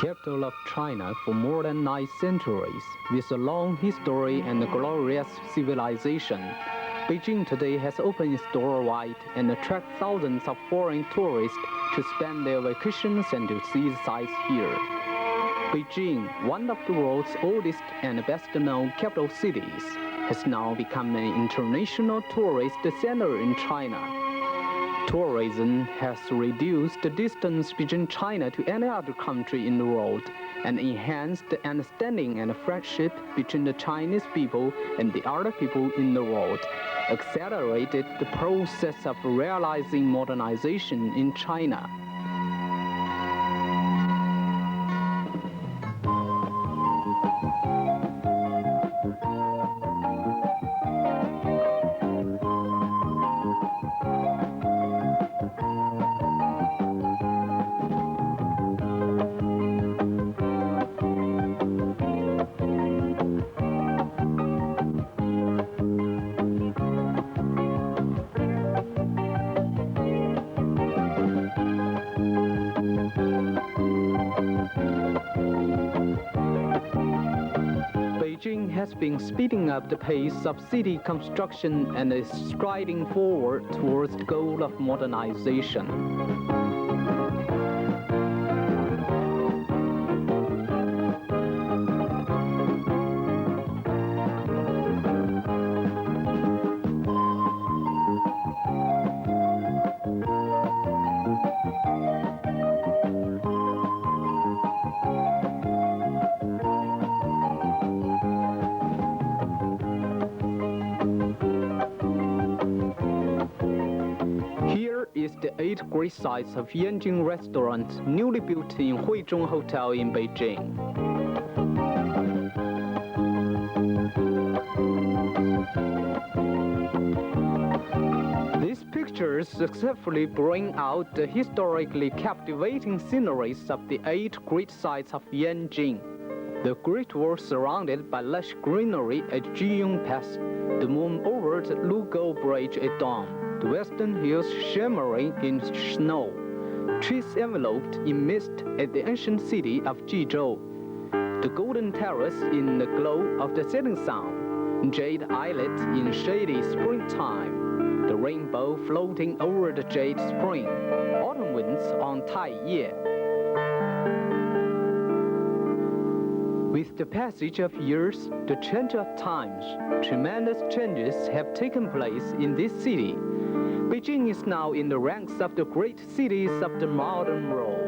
capital of China for more than 9 centuries, with a long history and a glorious civilization, Beijing today has opened its door wide and attracts thousands of foreign tourists to spend their vacations and to see the sights here. Beijing, one of the world's oldest and best-known capital cities, has now become an international tourist center in China. Tourism has reduced the distance between China to any other country in the world and enhanced the understanding and friendship between the Chinese people and the other people in the world, accelerated the process of realizing modernization in China. Beijing has been speeding up the pace of city construction and is striding forward towards the goal of modernization. The 8 great sites of Yanjing Restaurant, newly built in Huizhong Hotel in Beijing. These pictures successfully bring out the historically captivating sceneries of the 8 great sites of Yanjing. The Great Wall surrounded by lush greenery at Zhiyong Pass, the moon over the Lugo Bridge at dawn, the western hills shimmering in snow, trees enveloped in mist at the ancient city of Jizhou, the golden terrace in the glow of the setting sun, jade islet in shady springtime, the rainbow floating over the jade spring, autumn winds on Taiye. With the passage of years, the change of times, tremendous changes have taken place in this city. Beijing is now in the ranks of the great cities of the modern world.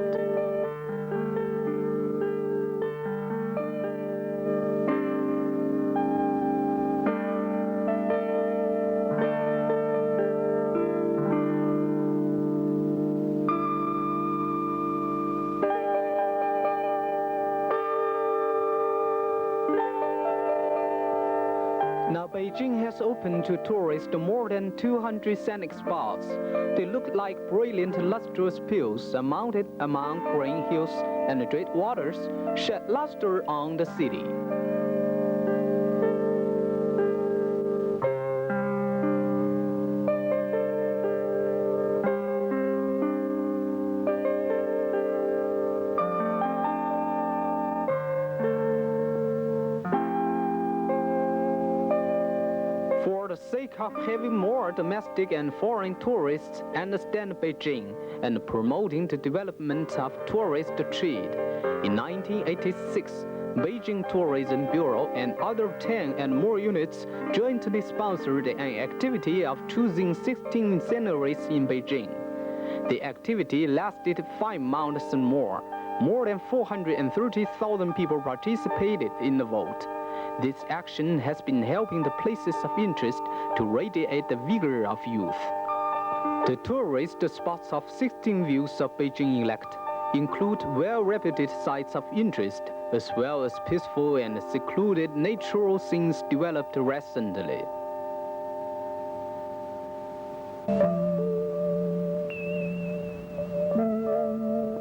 Now Beijing has opened to tourists more than 200 scenic spots. They look like brilliant lustrous pools mounted among green hills, and the great waters shed luster on the city. For the sake of having more domestic and foreign tourists understand Beijing and promoting the development of tourist trade, in 1986, Beijing Tourism Bureau and other 10 and more units jointly sponsored an activity of choosing 16 sceneries in Beijing. The activity lasted 5 months and more. More than 430,000 people participated in the vote. This action has been helping the places of interest to radiate the vigor of youth. The tourist spots of 16 views of Beijing elect include well-reputed sites of interest, as well as peaceful and secluded natural scenes developed recently.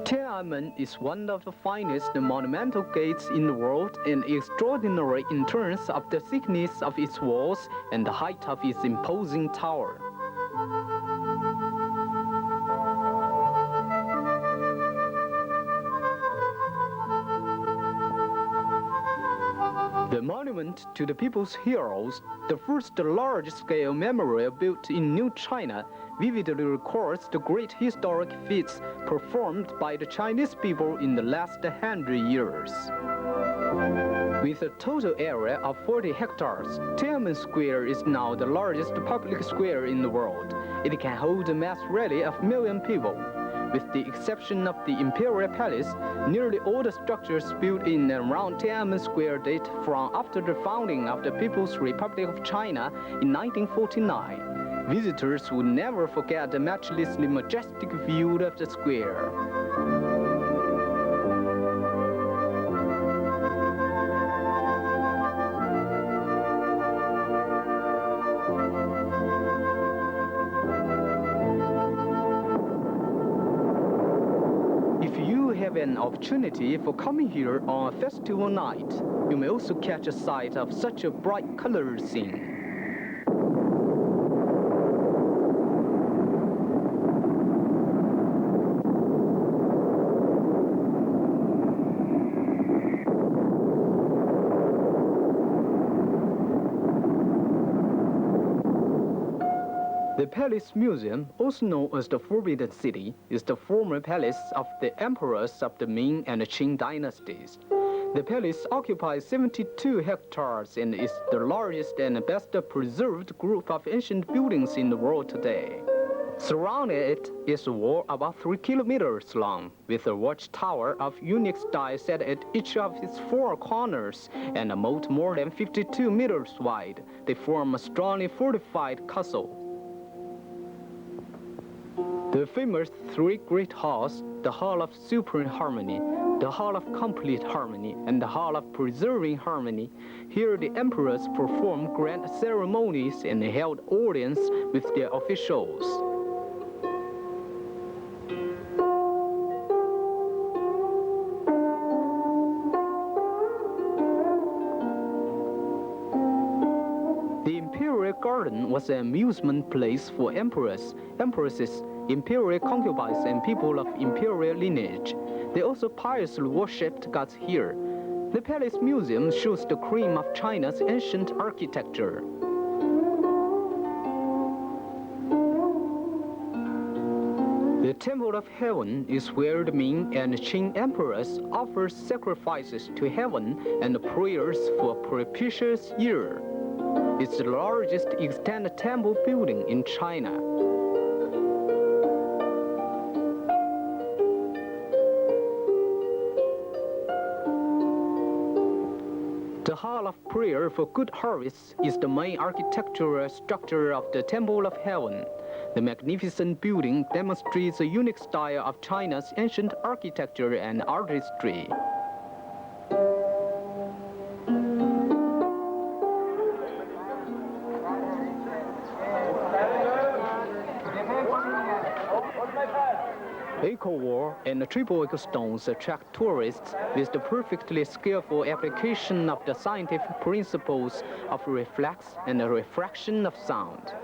Tiananmen is one of the finest monumental gates in the world and extraordinary in terms of the thickness of its walls and the height of its imposing tower. The monument to the people's heroes, the first large-scale memorial built in New China, vividly records the great historic feats performed by the Chinese people in the last 100 years. With a total area of 40 hectares, Tiananmen Square is now the largest public square in the world. It can hold a mass rally of a million people. With the exception of the Imperial Palace, nearly all the structures built in and around Tiananmen Square date from after the founding of the People's Republic of China in 1949. Visitors will never forget the matchlessly majestic view of the square. Have an opportunity for coming here on a festival night, you may also catch a sight of such a bright color scene. The Palace Museum, also known as the Forbidden City, is the former palace of the emperors of the Ming and Qing dynasties. The palace occupies 72 hectares and is the largest and best preserved group of ancient buildings in the world today. Surrounding it is a wall about 3 kilometers long, with a watchtower of unique style set at each of its 4 corners and a moat more than 52 meters wide. They form a strongly fortified castle. The famous 3 great halls, the Hall of Supreme Harmony, the Hall of Complete Harmony, and the Hall of Preserving Harmony. Here the emperors performed grand ceremonies and held audience with their officials. The Imperial Garden was an amusement place for emperors, empresses, imperial concubines, and people of imperial lineage. They also piously worshipped gods here. The Palace Museum shows the cream of China's ancient architecture. The Temple of Heaven is where the Ming and Qing emperors offer sacrifices to heaven and prayers for a propitious year. It's the largest extant temple building in China. The Hall of Prayer for Good Harvests is the main architectural structure of the Temple of Heaven. The magnificent building demonstrates a unique style of China's ancient architecture and artistry. Echo wall and triple echo stones attract tourists with the perfectly skillful application of the scientific principles of reflex and refraction of sound.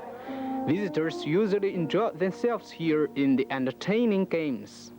Visitors usually enjoy themselves here in the entertaining games.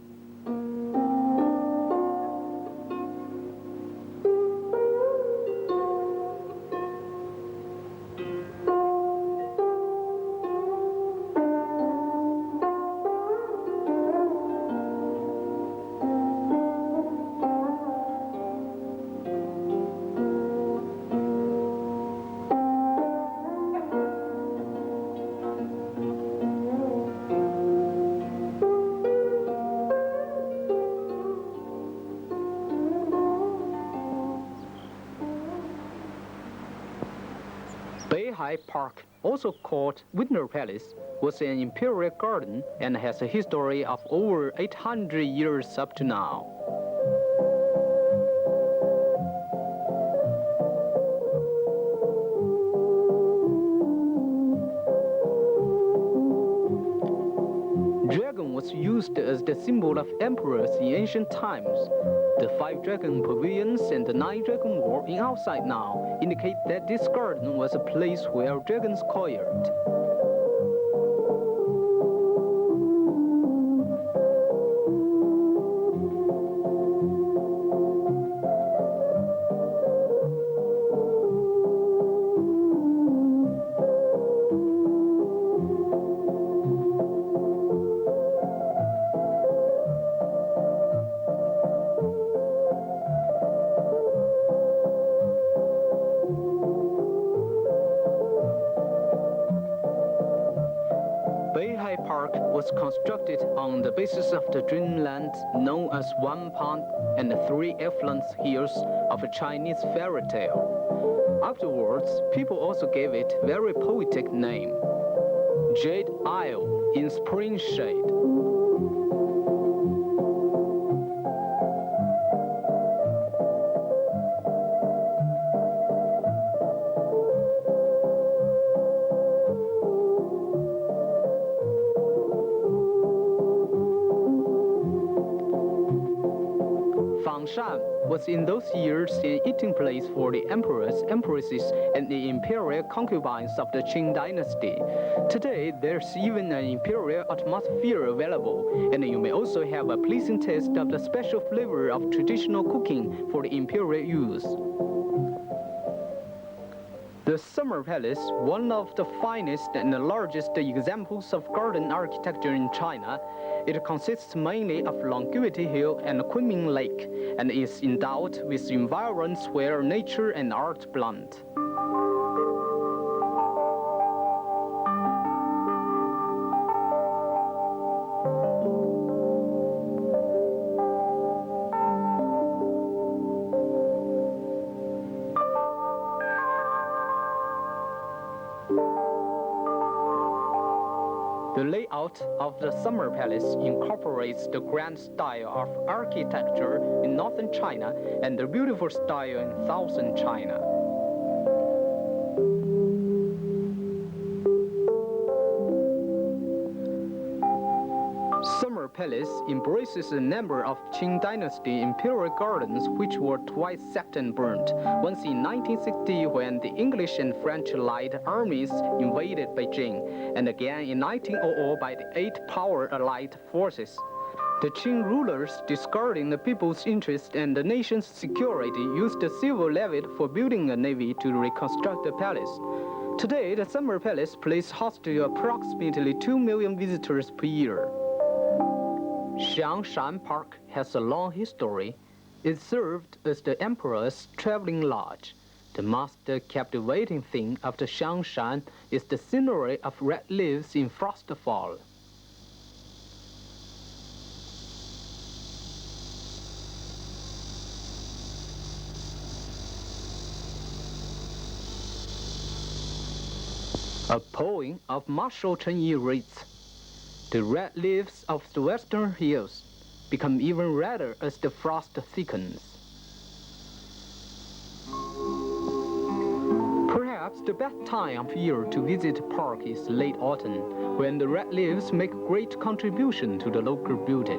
Beihai Park, also called Winter Palace, was an imperial garden and has a history of over 800 years up to now. Dragon was used as the symbol of emperors in ancient times. The 5 dragon pavilions and the 9 dragon wall in outside now indicate that this garden was a place where dragons coiled. constructed on the basis of the dreamland known as One Pond and the Three Effluent Hills of a Chinese fairy tale. Afterwards, people also gave it a very poetic name, Jade Isle in Spring Shade. Fangshan was in those years an eating place for the emperors, empresses, and the imperial concubines of the Qing dynasty. Today, there's even an imperial atmosphere available, and you may also have a pleasing taste of the special flavor of traditional cooking for the imperial use. The Summer Palace, one of the finest and the largest examples of garden architecture in China, it consists mainly of Longevity Hill and Kunming Lake, and is endowed with environs where nature and art blend. The layout of the Summer Palace incorporates the grand style of architecture in northern China and the beautiful style in southern China. Summer Palace embraces a number of Qing Dynasty imperial gardens which were twice sacked and burnt, once in 1960 when the English and French Light Armies invaded Beijing, and again in 1900 by the Eight Power Allied Forces. The Qing rulers, discarding the people's interest and the nation's security, used the silver levied for building a navy to reconstruct the palace. Today, the Summer Palace plays host to approximately 2 million visitors per year. Xiangshan Park has a long history. It served as the emperor's traveling lodge. The most captivating thing of the Xiangshan is the scenery of red leaves in frost fall. A poem of Marshal Chen Yi reads, "The red leaves of the western hills become even redder as the frost thickens." Perhaps the best time of year to visit the park is late autumn, when the red leaves make great contribution to the local beauty.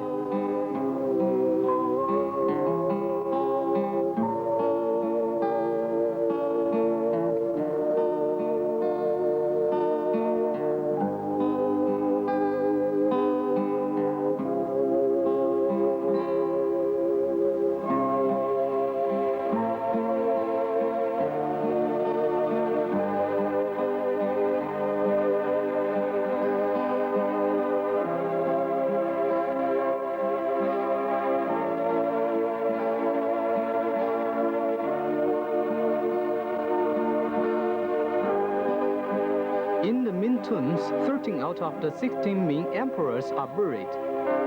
In the Ming Tombs, 13 out of the 16 Ming emperors are buried.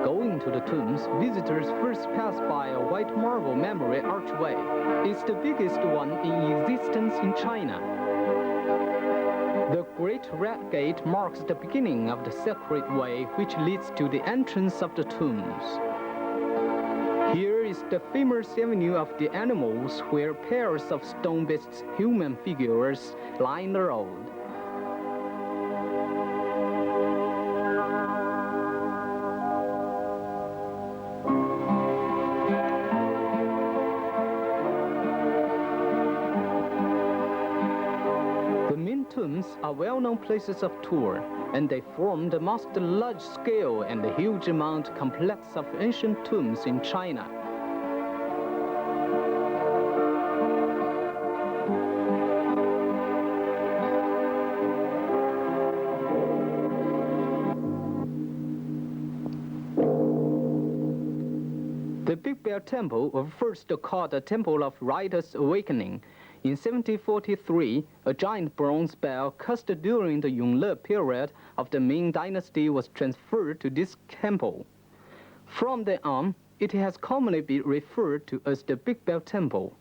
Going to the tombs, visitors first pass by a white marble memory archway. It's the biggest one in existence in China. The Great Red Gate marks the beginning of the sacred way which leads to the entrance of the tombs. Here is the famous avenue of the animals where pairs of stone-based human figures line the road. Tombs are well-known places of tour, and they form the most large-scale and huge amount complex of ancient tombs in China. The Big Bell Temple was first called the Temple of Righteous Awakening. In 1743, a giant bronze bell cast during the Yongle period of the Ming Dynasty was transferred to this temple. From then on, it has commonly been referred to as the Big Bell Temple.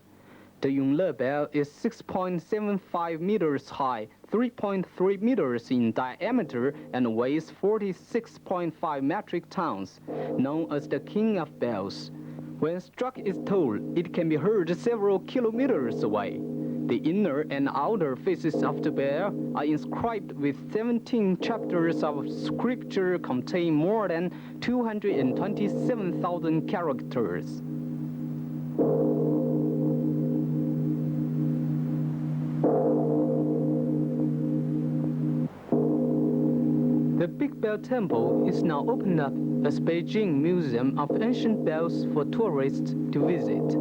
The Yongle bell is 6.75 meters high, 3.3 meters in diameter, and weighs 46.5 metric tons, known as the King of Bells. When struck its toll, it can be heard several kilometers away. The inner and outer faces of the bell are inscribed with 17 chapters of scripture containing more than 227,000 characters. The Big Bell Temple is now opened up as Beijing Museum of Ancient Bells for tourists to visit.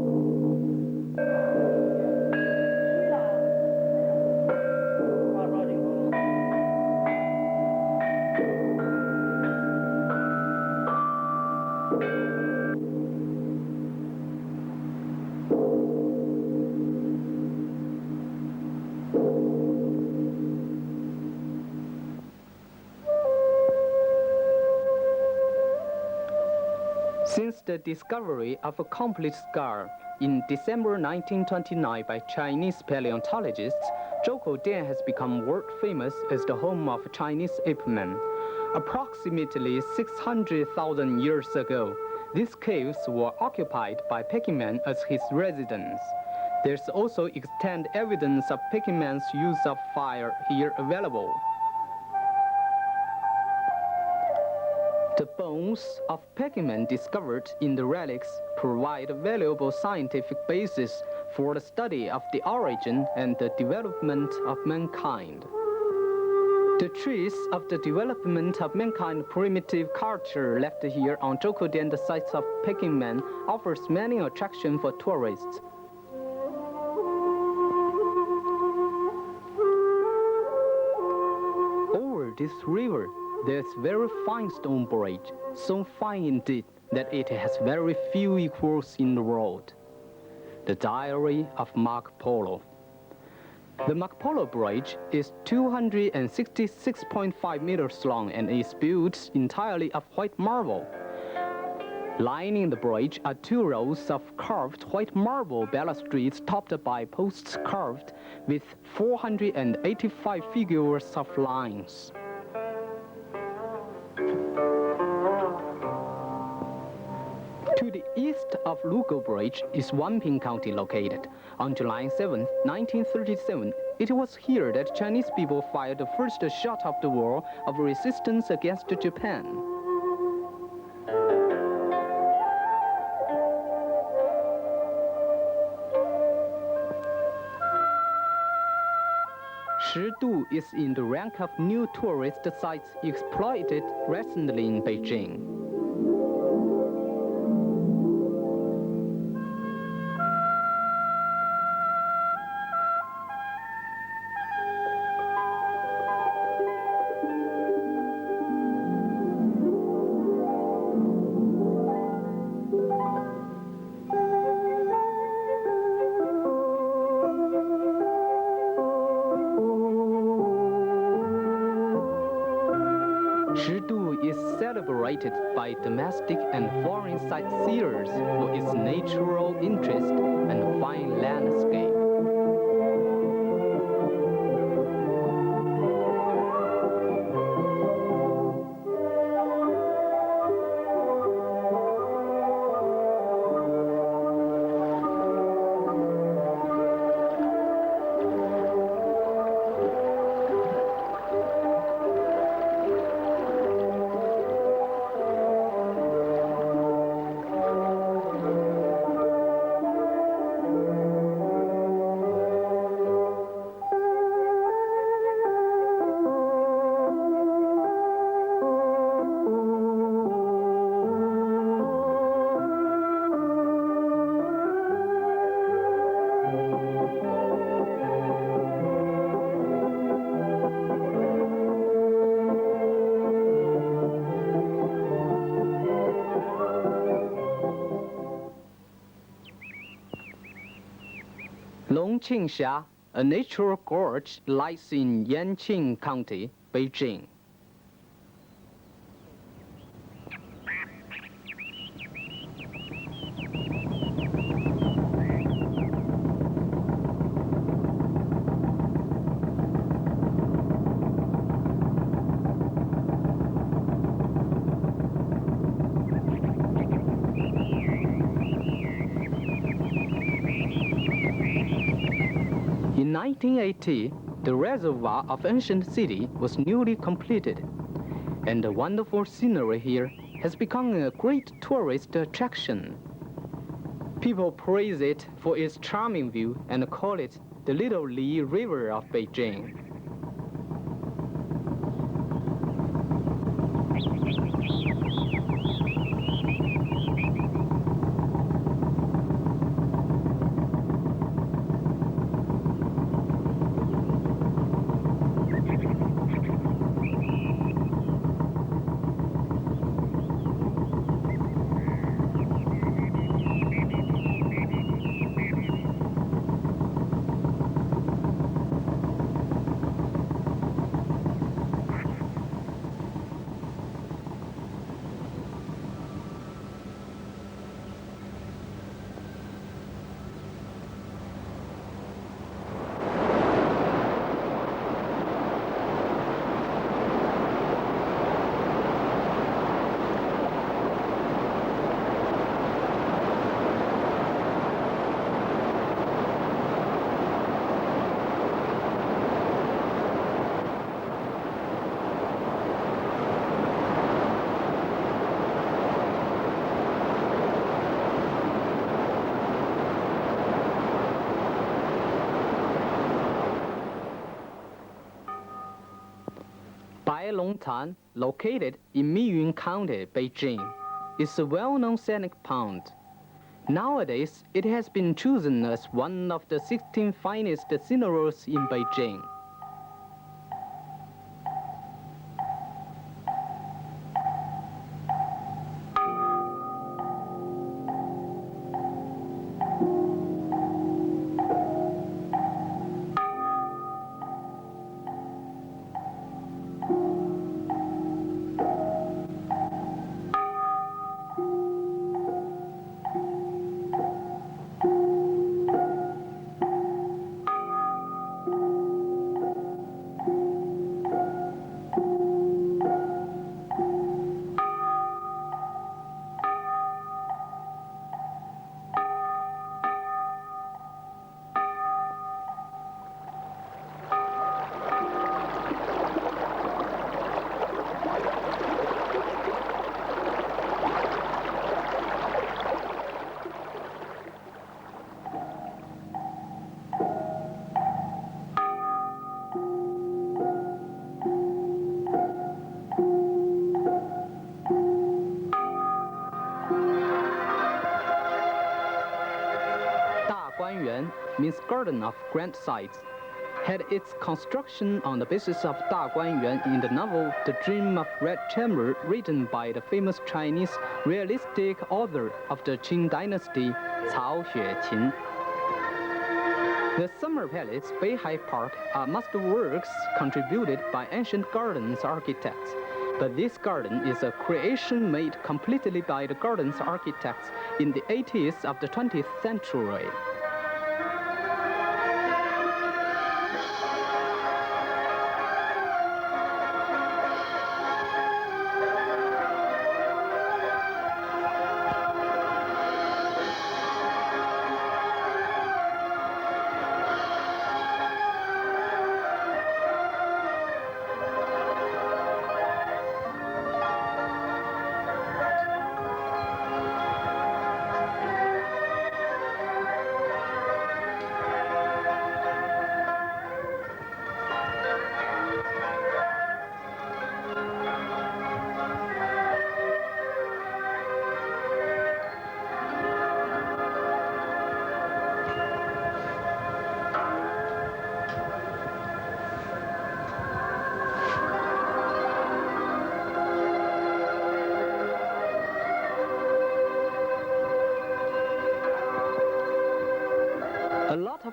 Since the discovery of a complete scar in December 1929 by Chinese paleontologists, Zhoukoudian has become world famous as the home of Chinese ape men. Approximately 600,000 years ago, these caves were occupied by Peking men as his residence. There's also extant evidence of Peking men's use of fire here available. The bones of Peking men discovered in the relics provide a valuable scientific basis for the study of the origin and the development of mankind. The trace of the development of mankind primitive culture left here on Zhoukoudian, the sites of Peking men, offers many attractions for tourists. Over this river, there's very fine stone bridge, so fine indeed that it has very few equals in the world. The Diary of Marco Polo. The Marco Polo Bridge is 266.5 meters long and is built entirely of white marble. Lining the bridge are 2 rows of carved white marble balustrades topped by posts carved with 485 figures of lines. To the east of Lugo Bridge is Wanping County located. On July 7, 1937, it was here that Chinese people fired the first shot of the war of resistance against Japan. Shidu is in the rank of new tourist sites exploited recently in Beijing. Shidu is celebrated by domestic and foreign sightseers for its natural interest and fine landscape. Longqing, a natural gorge, lies in Yanqing County, Beijing. In 1980, the reservoir of ancient city was newly completed, and the wonderful scenery here has become a great tourist attraction. People praise it for its charming view and call it the Little Li River of Beijing. Bailongtan, located in Miyun County, Beijing, is a well-known scenic pond. Nowadays, it has been chosen as one of the 16 finest sceneries in Beijing. Means Garden of Grand Sites, had its construction on the basis of Daguanyuan in the novel The Dream of Red Chamber, written by the famous Chinese realistic author of the Qing dynasty, Cao Xueqin. The Summer Palace, Beihai Park, are masterworks contributed by ancient gardens architects. But this garden is a creation made completely by the gardens architects in the 80s of the 20th century.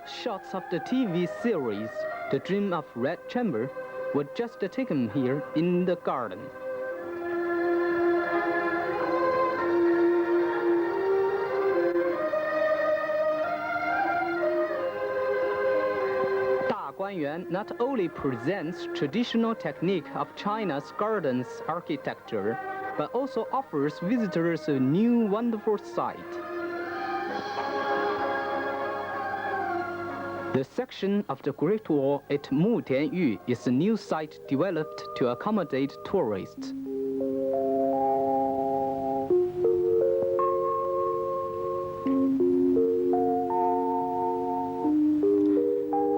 shots of the TV series The Dream of Red Chamber were just taken here in the garden. Guanyuan not only presents traditional technique of China's gardens architecture, but also offers visitors a new wonderful sight. The section of the Great Wall at Mutianyu is a new site developed to accommodate tourists.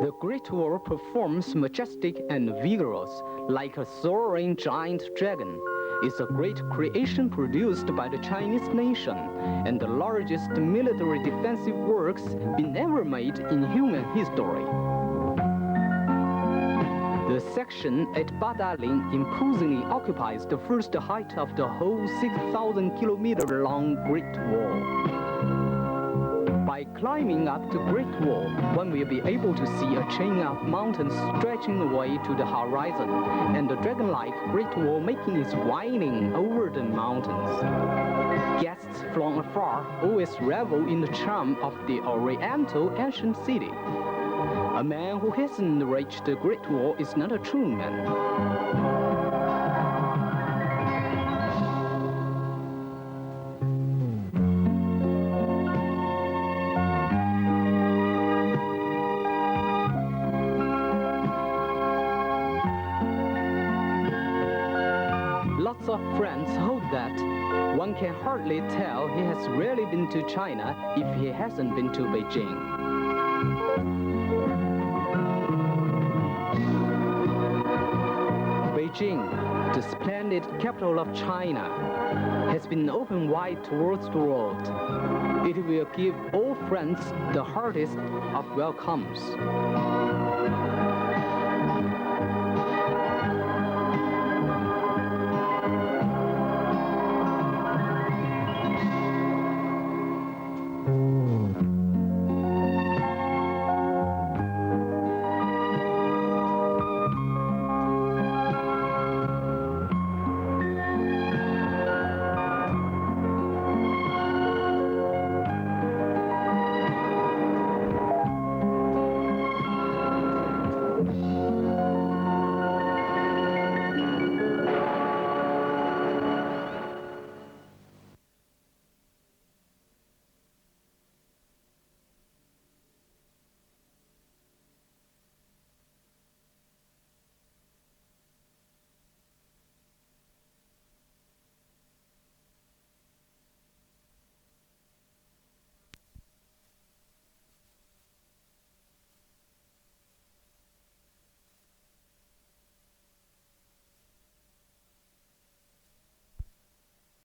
The Great Wall performs majestic and vigorous, like a soaring giant dragon. It's a great creation produced by the Chinese nation and the largest military defensive works been ever made in human history. The section at Badaling imposingly occupies the first height of the whole 6,000-kilometer long Great Wall. By climbing up the Great Wall, one will be able to see a chain of mountains stretching away to the horizon, and the dragon-like Great Wall making its winding over the mountains. Guests from afar always revel in the charm of the Oriental ancient city. A man who hasn't reached the Great Wall is not a true man. Lots of friends hold that one can hardly tell he has really been to China if he hasn't been to Beijing. Beijing, the splendid capital of China, has been opened wide towards the world. It will give all friends the heartiest of welcomes.